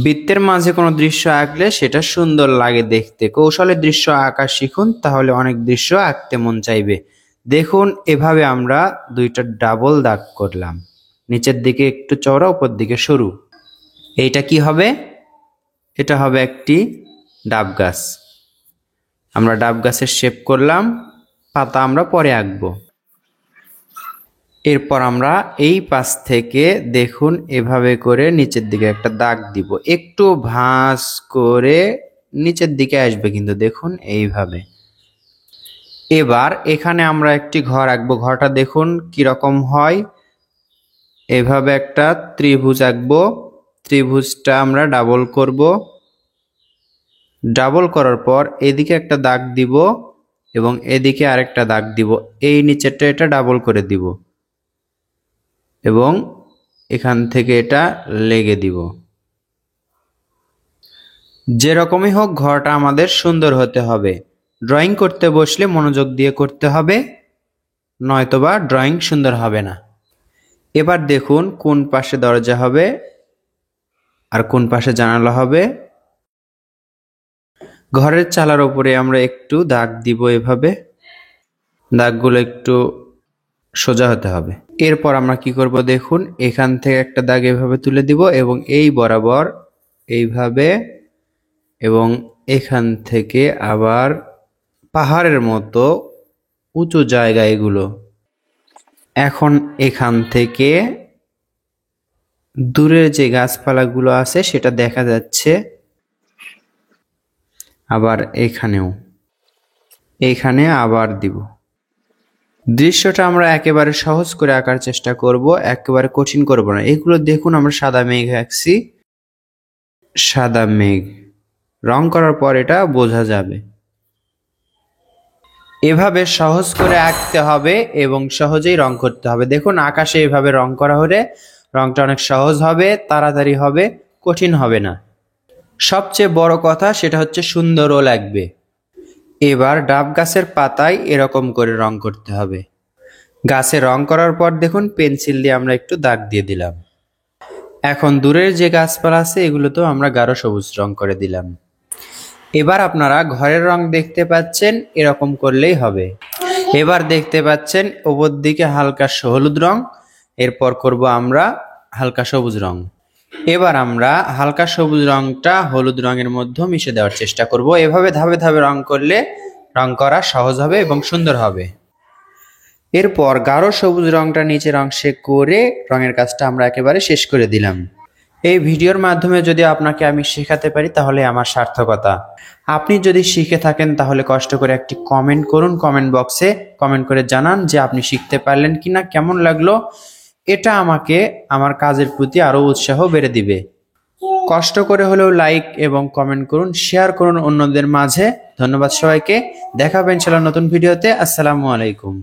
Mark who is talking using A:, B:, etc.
A: বৃত্তের মাঝে কোনো দৃশ্য আঁকলে সেটা সুন্দর লাগে দেখতে। কৌশলের দৃশ্য আঁকা শিখুন, তাহলে অনেক দৃশ্য আঁকতে মন চাইবে। দেখুন, এভাবে আমরা দুইটা ডাবল দাগ করলাম, নিচের দিকে একটু চওড়া, উপর দিকে সরু। এইটা কি হবে? এটা হবে একটি ডাব গাছ। আমরা ডাব গাছের শেপ করলাম, পাতা আমরা পরে আঁকবো। এরপর আমরা এই পাশ থেকে দেখুন এভাবে করে নিচের দিকে একটা দাগ দিব, একটু ভাঁজ করে নিচের দিকে আসবে, কিন্তু দেখুন এইভাবে। এবার এখানে আমরা একটি ঘর আঁকবো। ঘরটা দেখুন কিরকম হয়। এভাবে একটা ত্রিভুজ আঁকবো। ত্রিভুজটা আমরা ডাবল করব। ডাবল করার পর এদিকে একটা দাগ দিব এবং এদিকে আরেকটা দাগ দিব। এই নিচেরটা এটা ডাবল করে দিব এবং এখান থেকে এটা লেগে দিব। যেরকমই হোক, ঘরটা আমাদের সুন্দর হতে হবে। ড্রয়িং করতে বসলে মনোযোগ দিয়ে করতে হবে, নয়তোবা ড্রয়িং সুন্দর হবে না। এবার দেখুন কোন পাশে দরজা হবে আর কোন পাশে জানালা হবে। ঘরের চালার উপরে আমরা একটু দাগ দিব, এভাবে দাগগুলো একটু সোজা হতে হবে। এরপর আমরা কি করব দেখুন, এখান থেকে একটা দাগ এভাবে তুলে দিব এবং এই বরাবর এইভাবে, এবং এখান থেকে আবার পাহাড়ের মতো উঁচু জায়গা এগুলো। এখন এখান থেকে দূরের যে গাছপালাগুলো আছে সেটা দেখা যাচ্ছে। আবার এখানে আবার দিব। দৃশ্যটা আমরা একেবারে সহজ করে আঁকার চেষ্টা করব, একেবারে কঠিন করব না। এগুলো দেখুন, আমরা সাদা মেঘ আঁকছি। সাদা মেঘ রং করার পর এটা বোঝা যাবে। এভাবে সহজ করে আঁকতে হবে এবং সহজেই রং করতে হবে। দেখুন আকাশে এভাবে রং করা হলে রংটা অনেক সহজ হবে, তাড়াতাড়ি হবে, কঠিন হবে না। সবচেয়ে বড় কথা সেটা হচ্ছে সুন্দরও লাগবে। এবার ডাব গাছের পাতায় এরকম করে রং করতে হবে। গাছে রং করার পর দেখুন পেন্সিল দিয়ে আমরা একটু দাগ দিয়ে দিলাম। এখন দূরের যে গাছপালা আছে এগুলোতেও আমরা গাঢ় সবুজ রং করে দিলাম। এবার আপনারা ঘরের রং দেখতে পাচ্ছেন, এরকম করলেই হবে। এবার দেখতে পাচ্ছেন উপর দিকে হালকা হলুদ রং, এরপর করব আমরা হালকা সবুজ রং। এবার আমরা হালকা সবুজ রংটা হলুদ রঙের মধ্যে মিশে দেওয়ার চেষ্টা করব। এভাবে ধাপে ধাপে রং করলে রং করা সহজ হবে এবং সুন্দর হবে। এরপর গাঢ় সবুজ রংটা নিচের অংশে করে রঙের কাজটা আমরা একেবারে শেষ করে দিলাম। এই ভিডিওর মাধ্যমে যদি আপনাকে আমি শেখাতে পারি তাহলে আমার সার্থকতা। আপনি যদি শিখে থাকেন তাহলে কষ্ট করে একটি কমেন্ট করুন, কমেন্ট বক্সে কমেন্ট করে জানান যে আপনি শিখতে পারলেন কিনা, কেমন লাগলো। এটা আমাকে আমার কাজের প্রতি আরো উৎসাহ বেড়ে দিবে। কষ্ট করে হলেও লাইক এবং কমেন্ট করুন, শেয়ার করুন অন্যদের মাঝে। ধন্যবাদ সবাইকে। দেখা হবে ইনশাআল্লাহ নতুন ভিডিওতে। আসসালামু আলাইকুম।